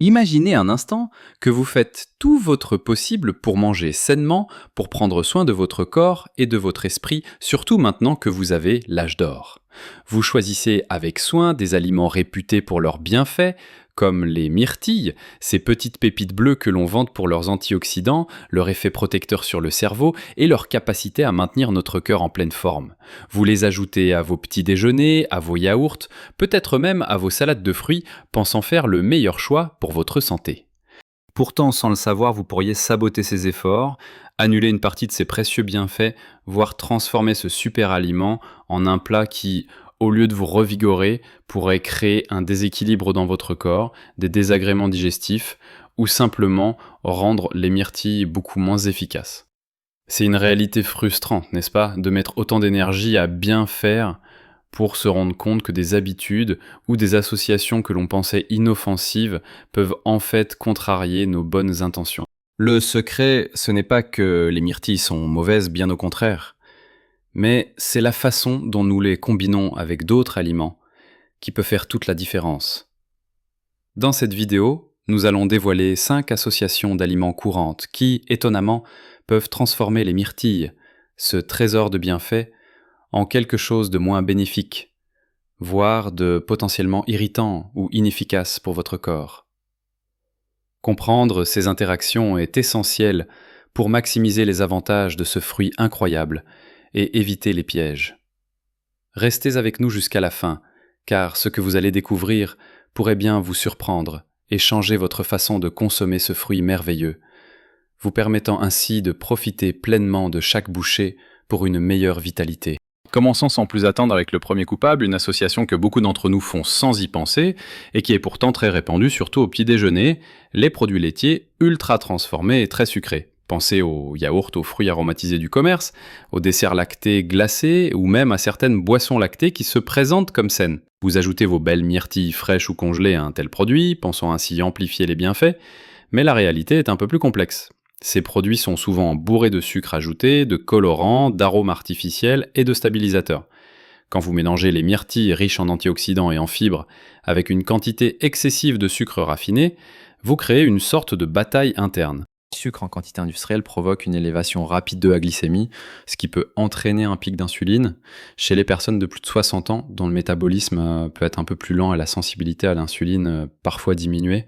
Imaginez un instant que vous faites tout votre possible pour manger sainement, pour prendre soin de votre corps et de votre esprit, surtout maintenant que vous avez l'âge d'or. Vous choisissez avec soin des aliments réputés pour leurs bienfaits, comme les myrtilles, ces petites pépites bleues que l'on vante pour leurs antioxydants, leur effet protecteur sur le cerveau et leur capacité à maintenir notre cœur en pleine forme. Vous les ajoutez à vos petits déjeuners, à vos yaourts, peut-être même à vos salades de fruits, pensant faire le meilleur choix pour votre santé. Pourtant, sans le savoir, vous pourriez saboter ces efforts, annuler une partie de ces précieux bienfaits, voire transformer ce super aliment en un plat qui, au lieu de vous revigorer, pourrait créer un déséquilibre dans votre corps, des désagréments digestifs, ou simplement rendre les myrtilles beaucoup moins efficaces. C'est une réalité frustrante, n'est-ce pas, de mettre autant d'énergie à bien faire pour se rendre compte que des habitudes ou des associations que l'on pensait inoffensives peuvent en fait contrarier nos bonnes intentions. Le secret, ce n'est pas que les myrtilles sont mauvaises, bien au contraire, mais c'est la façon dont nous les combinons avec d'autres aliments qui peut faire toute la différence. Dans cette vidéo, nous allons dévoiler 5 associations d'aliments courantes qui, étonnamment, peuvent transformer les myrtilles, ce trésor de bienfaits, en quelque chose de moins bénéfique, voire de potentiellement irritant ou inefficace pour votre corps. Comprendre ces interactions est essentiel pour maximiser les avantages de ce fruit incroyable et éviter les pièges. Restez avec nous jusqu'à la fin, car ce que vous allez découvrir pourrait bien vous surprendre et changer votre façon de consommer ce fruit merveilleux, vous permettant ainsi de profiter pleinement de chaque bouchée pour une meilleure vitalité. Commençons sans plus attendre avec le premier coupable, une association que beaucoup d'entre nous font sans y penser et qui est pourtant très répandue, surtout au petit déjeuner, les produits laitiers ultra transformés et très sucrés. Pensez aux yaourts, aux fruits aromatisés du commerce, aux desserts lactés glacés ou même à certaines boissons lactées qui se présentent comme saines. Vous ajoutez vos belles myrtilles fraîches ou congelées à un tel produit, pensant ainsi amplifier les bienfaits, mais la réalité est un peu plus complexe. Ces produits sont souvent bourrés de sucre ajouté, de colorants, d'arômes artificiels et de stabilisateurs. Quand vous mélangez les myrtilles riches en antioxydants et en fibres avec une quantité excessive de sucre raffiné, vous créez une sorte de bataille interne. Le sucre en quantité industrielle provoque une élévation rapide de la glycémie, ce qui peut entraîner un pic d'insuline chez les personnes de plus de 60 ans dont le métabolisme peut être un peu plus lent et la sensibilité à l'insuline parfois diminuée.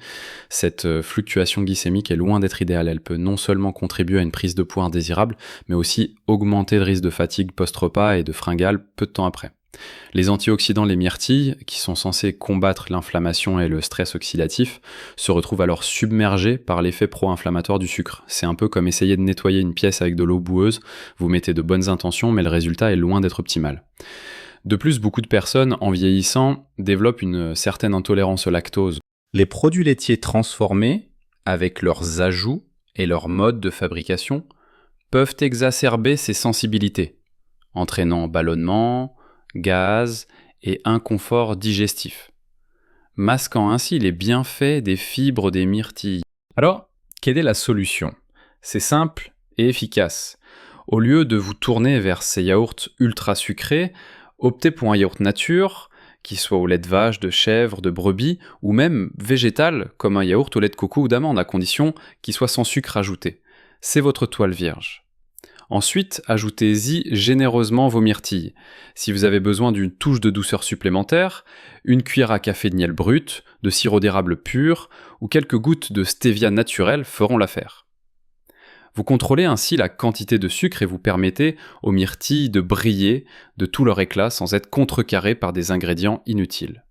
Cette fluctuation glycémique est loin d'être idéale. Elle peut non seulement contribuer à une prise de poids indésirable, mais aussi augmenter le risque de fatigue post-repas et de fringales peu de temps après. Les antioxydants, les myrtilles, qui sont censés combattre l'inflammation et le stress oxydatif, se retrouvent alors submergés par l'effet pro-inflammatoire du sucre. C'est un peu comme essayer de nettoyer une pièce avec de l'eau boueuse, vous mettez de bonnes intentions, mais le résultat est loin d'être optimal. De plus, beaucoup de personnes, en vieillissant, développent une certaine intolérance au lactose. Les produits laitiers transformés, avec leurs ajouts et leur mode de fabrication, peuvent exacerber ces sensibilités, entraînant ballonnement, gaz et inconfort digestif, masquant ainsi les bienfaits des fibres des myrtilles. Alors, quelle est la solution ? C'est simple et efficace. Au lieu de vous tourner vers ces yaourts ultra sucrés, optez pour un yaourt nature, qui soit au lait de vache, de chèvre, de brebis, ou même végétal, comme un yaourt au lait de coco ou d'amande, à condition qu'il soit sans sucre ajouté. C'est votre toile vierge. Ensuite, ajoutez-y généreusement vos myrtilles. Si vous avez besoin d'une touche de douceur supplémentaire, une cuillère à café de miel brut, de sirop d'érable pur ou quelques gouttes de stevia naturelle feront l'affaire. Vous contrôlez ainsi la quantité de sucre et vous permettez aux myrtilles de briller de tout leur éclat sans être contrecarrées par des ingrédients inutiles.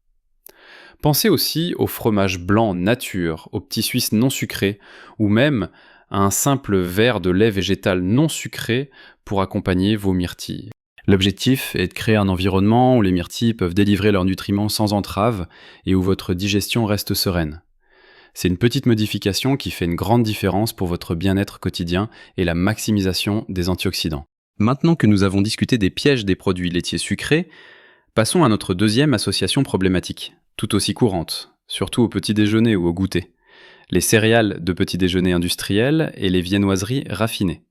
Pensez aussi au fromage blanc nature, aux petits suisses non sucrés ou même à un simple verre de lait végétal non sucré pour accompagner vos myrtilles. L'objectif est de créer un environnement où les myrtilles peuvent délivrer leurs nutriments sans entrave et où votre digestion reste sereine. C'est une petite modification qui fait une grande différence pour votre bien-être quotidien et la maximisation des antioxydants. Maintenant que nous avons discuté des pièges des produits laitiers sucrés, passons à notre deuxième association problématique, tout aussi courante, surtout au petit déjeuner ou au goûter. Les céréales de petit déjeuner industriel et les viennoiseries raffinées.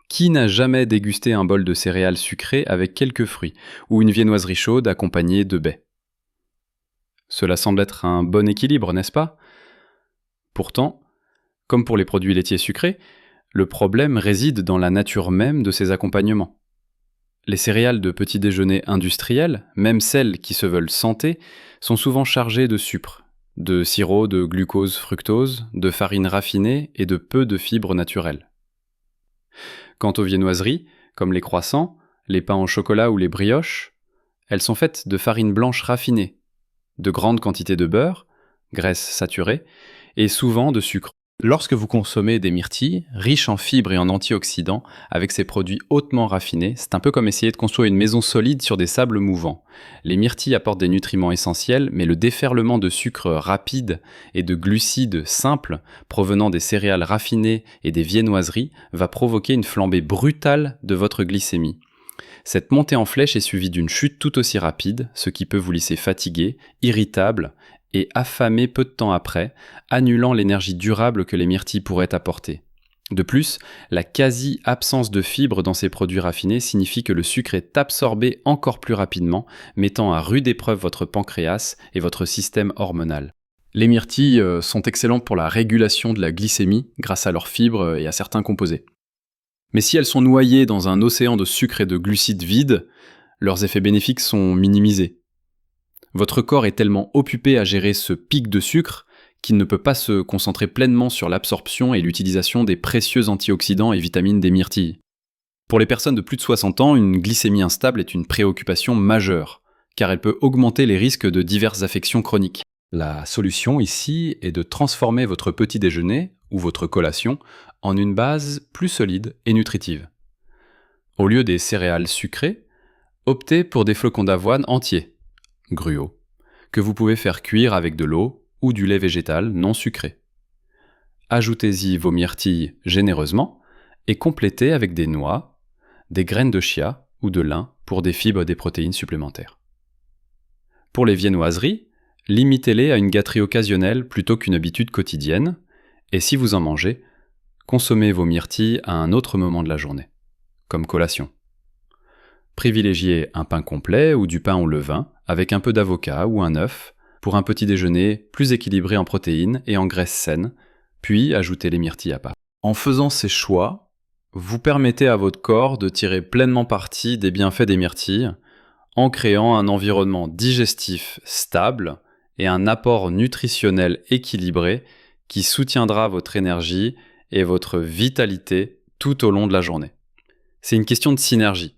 Qui n'a jamais dégusté un bol de céréales sucrées avec quelques fruits, ou une viennoiserie chaude accompagnée de baies ? Cela semble être un bon équilibre, n'est-ce pas ? Pourtant, comme pour les produits laitiers sucrés, le problème réside dans la nature même de ces accompagnements. Les céréales de petit déjeuner industrielles, même celles qui se veulent santé, sont souvent chargées de sucre, de sirop de glucose fructose, de farine raffinée et de peu de fibres naturelles. Quant aux viennoiseries, comme les croissants, les pains au chocolat ou les brioches, elles sont faites de farine blanche raffinée, de grandes quantités de beurre, graisse saturée, et souvent de sucre. Lorsque vous consommez des myrtilles, riches en fibres et en antioxydants, avec ces produits hautement raffinés, c'est un peu comme essayer de construire une maison solide sur des sables mouvants. Les myrtilles apportent des nutriments essentiels, mais le déferlement de sucre rapide et de glucides simples provenant des céréales raffinées et des viennoiseries va provoquer une flambée brutale de votre glycémie. Cette montée en flèche est suivie d'une chute tout aussi rapide, ce qui peut vous laisser fatigué, irritable et affamé peu de temps après, annulant l'énergie durable que les myrtilles pourraient apporter. De plus, la quasi-absence de fibres dans ces produits raffinés signifie que le sucre est absorbé encore plus rapidement, mettant à rude épreuve votre pancréas et votre système hormonal. Les myrtilles sont excellentes pour la régulation de la glycémie grâce à leurs fibres et à certains composés. Mais si elles sont noyées dans un océan de sucre et de glucides vides, leurs effets bénéfiques sont minimisés. Votre corps est tellement occupé à gérer ce pic de sucre qu'il ne peut pas se concentrer pleinement sur l'absorption et l'utilisation des précieux antioxydants et vitamines des myrtilles. Pour les personnes de plus de 60 ans, une glycémie instable est une préoccupation majeure, car elle peut augmenter les risques de diverses affections chroniques. La solution ici est de transformer votre petit déjeuner ou votre collation en une base plus solide et nutritive. Au lieu des céréales sucrées, optez pour des flocons d'avoine entiers, gruau, que vous pouvez faire cuire avec de l'eau ou du lait végétal non sucré. Ajoutez-y vos myrtilles généreusement et complétez avec des noix, des graines de chia ou de lin pour des fibres et des protéines supplémentaires. Pour les viennoiseries, limitez-les à une gâterie occasionnelle plutôt qu'une habitude quotidienne, et si vous en mangez, consommez vos myrtilles à un autre moment de la journée, comme collation. Privilégiez un pain complet ou du pain au levain avec un peu d'avocat ou un œuf pour un petit déjeuner plus équilibré en protéines et en graisses saines, puis ajoutez les myrtilles à part. En faisant ces choix, vous permettez à votre corps de tirer pleinement parti des bienfaits des myrtilles en créant un environnement digestif stable et un apport nutritionnel équilibré qui soutiendra votre énergie et votre vitalité tout au long de la journée. C'est une question de synergie.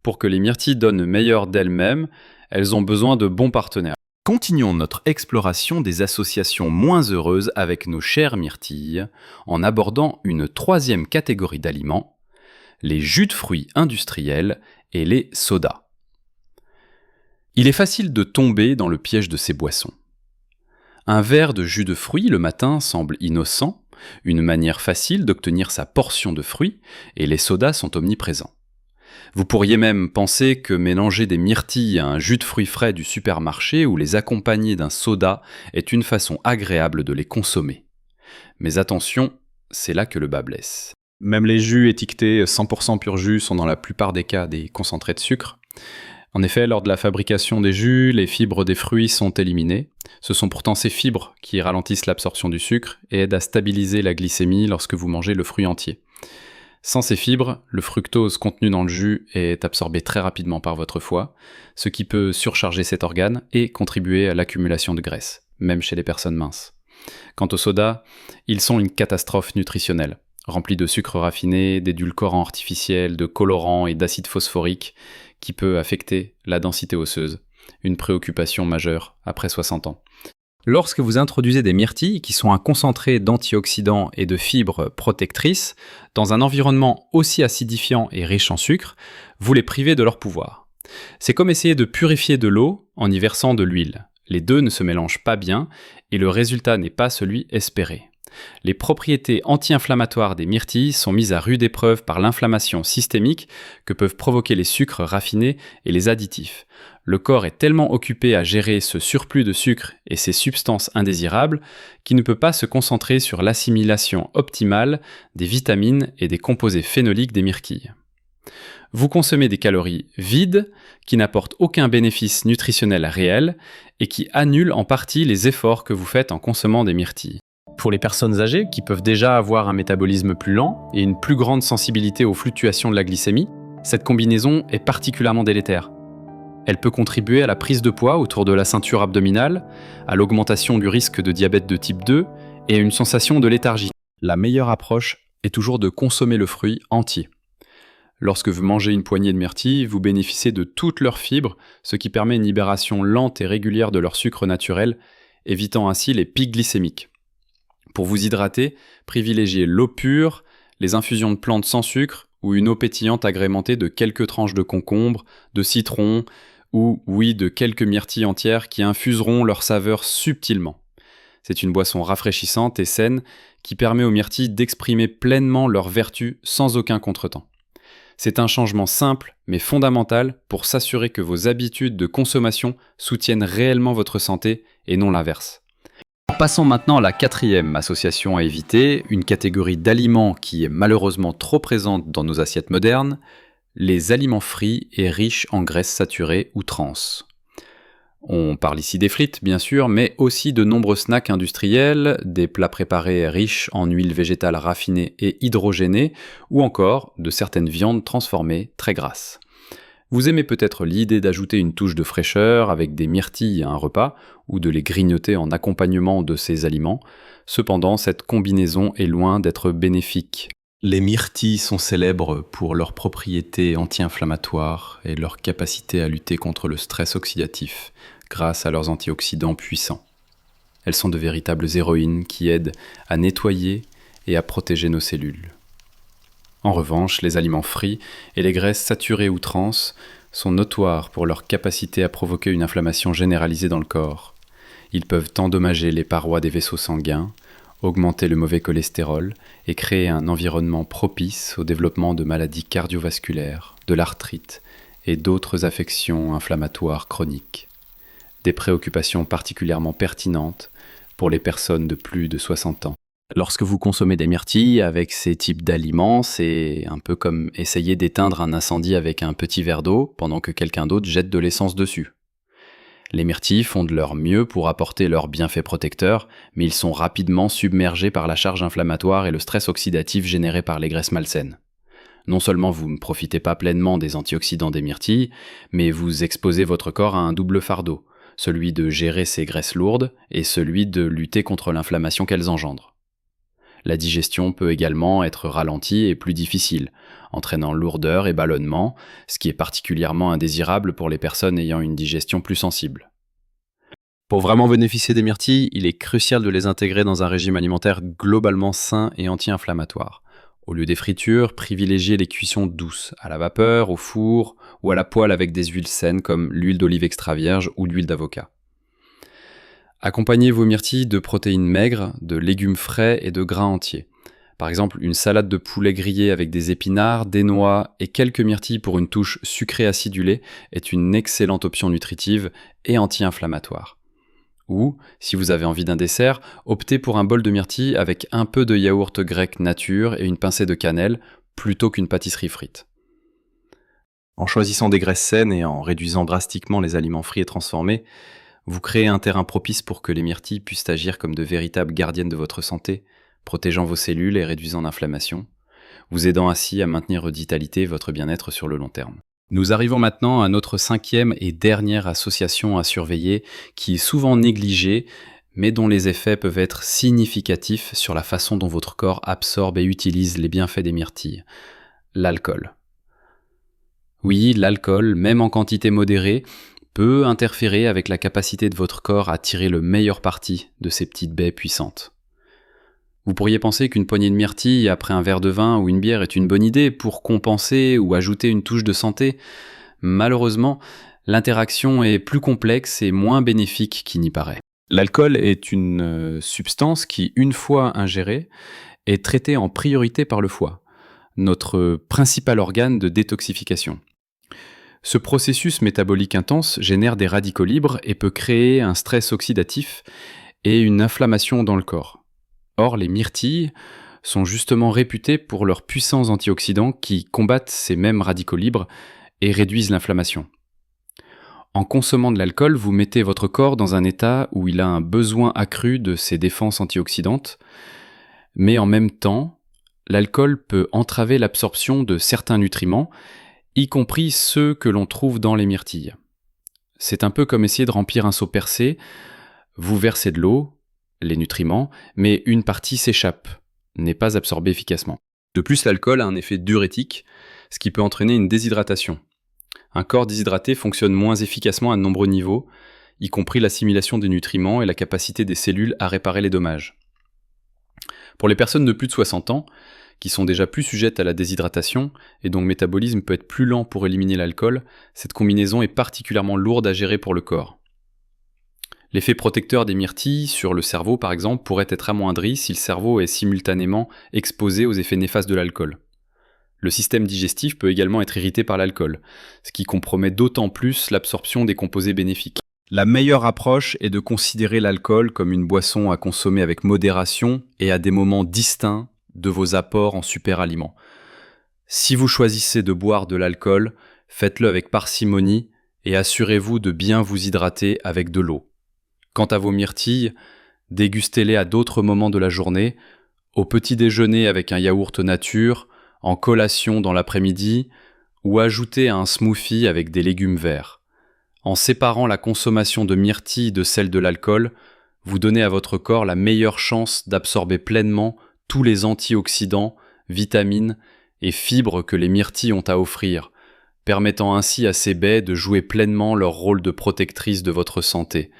Pour que les myrtilles donnent le meilleur d'elles-mêmes, elles ont besoin de bons partenaires. Continuons notre exploration des associations moins heureuses avec nos chères myrtilles en abordant une troisième catégorie d'aliments, les jus de fruits industriels et les sodas. Il est facile de tomber dans le piège de ces boissons. Un verre de jus de fruits le matin semble innocent, une manière facile d'obtenir sa portion de fruits, et les sodas sont omniprésents. Vous pourriez même penser que mélanger des myrtilles à un jus de fruits frais du supermarché ou les accompagner d'un soda est une façon agréable de les consommer. Mais attention, c'est là que le bât blesse. Même les jus étiquetés 100% pur jus sont dans la plupart des cas des concentrés de sucre. En effet, lors de la fabrication des jus, les fibres des fruits sont éliminées. Ce sont pourtant ces fibres qui ralentissent l'absorption du sucre et aident à stabiliser la glycémie lorsque vous mangez le fruit entier. Sans ces fibres, le fructose contenu dans le jus est absorbé très rapidement par votre foie, ce qui peut surcharger cet organe et contribuer à l'accumulation de graisse, même chez les personnes minces. Quant aux sodas, ils sont une catastrophe nutritionnelle, remplis de sucre raffiné, d'édulcorants artificiels, de colorants et d'acide phosphorique, qui peut affecter la densité osseuse, une préoccupation majeure après 60 ans. Lorsque vous introduisez des myrtilles, qui sont un concentré d'antioxydants et de fibres protectrices, dans un environnement aussi acidifiant et riche en sucre, vous les privez de leur pouvoir. C'est comme essayer de purifier de l'eau en y versant de l'huile. Les deux ne se mélangent pas bien et le résultat n'est pas celui espéré. Les propriétés anti-inflammatoires des myrtilles sont mises à rude épreuve par l'inflammation systémique que peuvent provoquer les sucres raffinés et les additifs. Le corps est tellement occupé à gérer ce surplus de sucre et ces substances indésirables qu'il ne peut pas se concentrer sur l'assimilation optimale des vitamines et des composés phénoliques des myrtilles. Vous consommez des calories vides qui n'apportent aucun bénéfice nutritionnel réel et qui annulent en partie les efforts que vous faites en consommant des myrtilles. Pour les personnes âgées, qui peuvent déjà avoir un métabolisme plus lent et une plus grande sensibilité aux fluctuations de la glycémie, cette combinaison est particulièrement délétère. Elle peut contribuer à la prise de poids autour de la ceinture abdominale, à l'augmentation du risque de diabète de type 2 et à une sensation de léthargie. La meilleure approche est toujours de consommer le fruit entier. Lorsque vous mangez une poignée de myrtilles, vous bénéficiez de toutes leurs fibres, ce qui permet une libération lente et régulière de leur sucre naturel, évitant ainsi les pics glycémiques. Pour vous hydrater, privilégiez l'eau pure, les infusions de plantes sans sucre ou une eau pétillante agrémentée de quelques tranches de concombre, de citron ou, oui, de quelques myrtilles entières qui infuseront leur saveur subtilement. C'est une boisson rafraîchissante et saine qui permet aux myrtilles d'exprimer pleinement leurs vertus sans aucun contretemps. C'est un changement simple mais fondamental pour s'assurer que vos habitudes de consommation soutiennent réellement votre santé et non l'inverse. Passons maintenant à la 4e association à éviter, une catégorie d'aliments qui est malheureusement trop présente dans nos assiettes modernes, les aliments frits et riches en graisses saturées ou trans. On parle ici des frites, bien sûr, mais aussi de nombreux snacks industriels, des plats préparés riches en huiles végétales raffinées et hydrogénées, ou encore de certaines viandes transformées très grasses. Vous aimez peut-être l'idée d'ajouter une touche de fraîcheur avec des myrtilles à un repas, ou de les grignoter en accompagnement de ces aliments. Cependant, cette combinaison est loin d'être bénéfique. Les myrtilles sont célèbres pour leurs propriétés anti-inflammatoires et leur capacité à lutter contre le stress oxydatif grâce à leurs antioxydants puissants. Elles sont de véritables héroïnes qui aident à nettoyer et à protéger nos cellules. En revanche, les aliments frits et les graisses saturées ou trans sont notoires pour leur capacité à provoquer une inflammation généralisée dans le corps. Ils peuvent endommager les parois des vaisseaux sanguins, augmenter le mauvais cholestérol et créer un environnement propice au développement de maladies cardiovasculaires, de l'arthrite et d'autres affections inflammatoires chroniques. Des préoccupations particulièrement pertinentes pour les personnes de plus de 60 ans. Lorsque vous consommez des myrtilles avec ces types d'aliments, c'est un peu comme essayer d'éteindre un incendie avec un petit verre d'eau pendant que quelqu'un d'autre jette de l'essence dessus. Les myrtilles font de leur mieux pour apporter leurs bienfaits protecteurs, mais ils sont rapidement submergés par la charge inflammatoire et le stress oxydatif généré par les graisses malsaines. Non seulement vous ne profitez pas pleinement des antioxydants des myrtilles, mais vous exposez votre corps à un double fardeau, celui de gérer ces graisses lourdes et celui de lutter contre l'inflammation qu'elles engendrent. La digestion peut également être ralentie et plus difficile, entraînant lourdeur et ballonnement, ce qui est particulièrement indésirable pour les personnes ayant une digestion plus sensible. Pour vraiment bénéficier des myrtilles, il est crucial de les intégrer dans un régime alimentaire globalement sain et anti-inflammatoire. Au lieu des fritures, privilégiez les cuissons douces, à la vapeur, au four ou à la poêle avec des huiles saines comme l'huile d'olive extra vierge ou l'huile d'avocat. Accompagnez vos myrtilles de protéines maigres, de légumes frais et de grains entiers. Par exemple, une salade de poulet grillé avec des épinards, des noix et quelques myrtilles pour une touche sucrée acidulée est une excellente option nutritive et anti-inflammatoire. Ou, si vous avez envie d'un dessert, optez pour un bol de myrtilles avec un peu de yaourt grec nature et une pincée de cannelle, plutôt qu'une pâtisserie frite. En choisissant des graisses saines et en réduisant drastiquement les aliments frits et transformés, vous créez un terrain propice pour que les myrtilles puissent agir comme de véritables gardiennes de votre santé, protégeant vos cellules et réduisant l'inflammation, vous aidant ainsi à maintenir votre vitalité et votre bien-être sur le long terme. Nous arrivons maintenant à notre 5e et dernière association à surveiller, qui est souvent négligée, mais dont les effets peuvent être significatifs sur la façon dont votre corps absorbe et utilise les bienfaits des myrtilles. L'alcool. Oui, l'alcool, même en quantité modérée, peut interférer avec la capacité de votre corps à tirer le meilleur parti de ces petites baies puissantes. Vous pourriez penser qu'une poignée de myrtilles après un verre de vin ou une bière est une bonne idée pour compenser ou ajouter une touche de santé. Malheureusement, l'interaction est plus complexe et moins bénéfique qu'il n'y paraît. L'alcool est une substance qui, une fois ingérée, est traitée en priorité par le foie, notre principal organe de détoxification. Ce processus métabolique intense génère des radicaux libres et peut créer un stress oxydatif et une inflammation dans le corps. Or, les myrtilles sont justement réputées pour leurs puissants antioxydants qui combattent ces mêmes radicaux libres et réduisent l'inflammation. En consommant de l'alcool, vous mettez votre corps dans un état où il a un besoin accru de ses défenses antioxydantes, mais en même temps, l'alcool peut entraver l'absorption de certains nutriments, y compris ceux que l'on trouve dans les myrtilles. C'est un peu comme essayer de remplir un seau percé, vous versez de l'eau, les nutriments, mais une partie s'échappe, n'est pas absorbée efficacement. De plus, l'alcool a un effet diurétique, ce qui peut entraîner une déshydratation. Un corps déshydraté fonctionne moins efficacement à de nombreux niveaux, y compris l'assimilation des nutriments et la capacité des cellules à réparer les dommages. Pour les personnes de plus de 60 ans, qui sont déjà plus sujettes à la déshydratation et dont le métabolisme peut être plus lent pour éliminer l'alcool, cette combinaison est particulièrement lourde à gérer pour le corps. L'effet protecteur des myrtilles sur le cerveau, par exemple, pourrait être amoindri si le cerveau est simultanément exposé aux effets néfastes de l'alcool. Le système digestif peut également être irrité par l'alcool, ce qui compromet d'autant plus l'absorption des composés bénéfiques. La meilleure approche est de considérer l'alcool comme une boisson à consommer avec modération et à des moments distincts de vos apports en superaliments. Si vous choisissez de boire de l'alcool, faites-le avec parcimonie et assurez-vous de bien vous hydrater avec de l'eau. Quant à vos myrtilles, dégustez-les à d'autres moments de la journée, au petit déjeuner avec un yaourt nature, en collation dans l'après-midi, ou ajoutez à un smoothie avec des légumes verts. En séparant la consommation de myrtilles de celle de l'alcool, vous donnez à votre corps la meilleure chance d'absorber pleinement tous les antioxydants, vitamines et fibres que les myrtilles ont à offrir, permettant ainsi à ces baies de jouer pleinement leur rôle de protectrice de votre santé.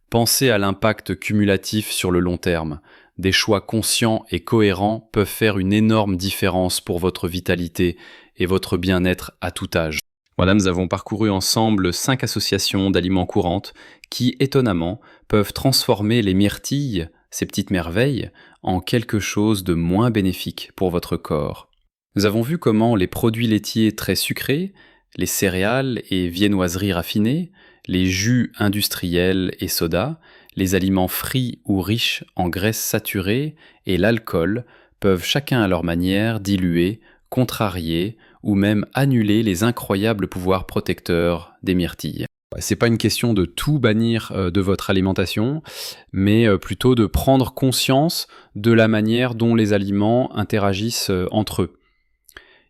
Pensez à l'impact cumulatif sur le long terme. Des choix conscients et cohérents peuvent faire une énorme différence pour votre vitalité et votre bien-être à tout âge. Voilà, nous avons parcouru ensemble 5 associations d'aliments courantes qui, étonnamment, peuvent transformer les myrtilles, ces petites merveilles, en quelque chose de moins bénéfique pour votre corps. Nous avons vu comment les produits laitiers très sucrés, les céréales et viennoiseries raffinées, les jus industriels et sodas, les aliments frits ou riches en graisses saturées et l'alcool peuvent chacun à leur manière diluer, contrarier ou même annuler les incroyables pouvoirs protecteurs des myrtilles. C'est pas une question de tout bannir de votre alimentation, mais plutôt de prendre conscience de la manière dont les aliments interagissent entre eux.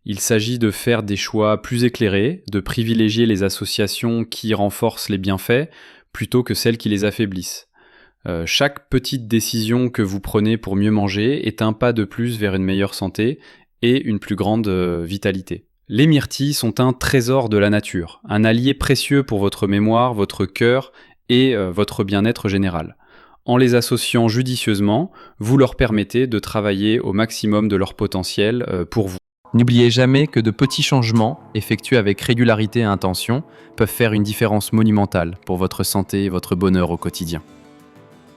Il s'agit de faire des choix plus éclairés, de privilégier les associations qui renforcent les bienfaits plutôt que celles qui les affaiblissent. Chaque petite décision que vous prenez pour mieux manger est un pas de plus vers une meilleure santé et une plus grande vitalité. Les myrtilles sont un trésor de la nature, un allié précieux pour votre mémoire, votre cœur et votre bien-être général. En les associant judicieusement, vous leur permettez de travailler au maximum de leur potentiel pour vous. N'oubliez jamais que de petits changements, effectués avec régularité et intention, peuvent faire une différence monumentale pour votre santé et votre bonheur au quotidien.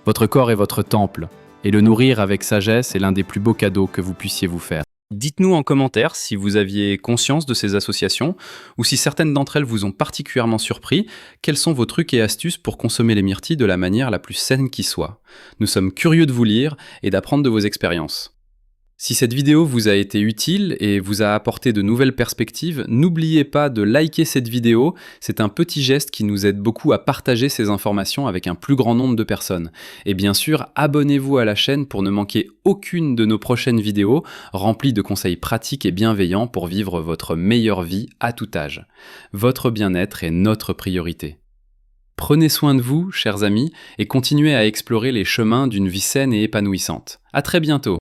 Votre corps est votre temple, et le nourrir avec sagesse est l'un des plus beaux cadeaux que vous puissiez vous faire. Dites-nous en commentaire si vous aviez conscience de ces associations, ou si certaines d'entre elles vous ont particulièrement surpris, quels sont vos trucs et astuces pour consommer les myrtilles de la manière la plus saine qui soit. Nous sommes curieux de vous lire et d'apprendre de vos expériences. Si cette vidéo vous a été utile et vous a apporté de nouvelles perspectives, n'oubliez pas de liker cette vidéo, c'est un petit geste qui nous aide beaucoup à partager ces informations avec un plus grand nombre de personnes. Et bien sûr, abonnez-vous à la chaîne pour ne manquer aucune de nos prochaines vidéos, remplies de conseils pratiques et bienveillants pour vivre votre meilleure vie à tout âge. Votre bien-être est notre priorité. Prenez soin de vous, chers amis, et continuez à explorer les chemins d'une vie saine et épanouissante. À très bientôt!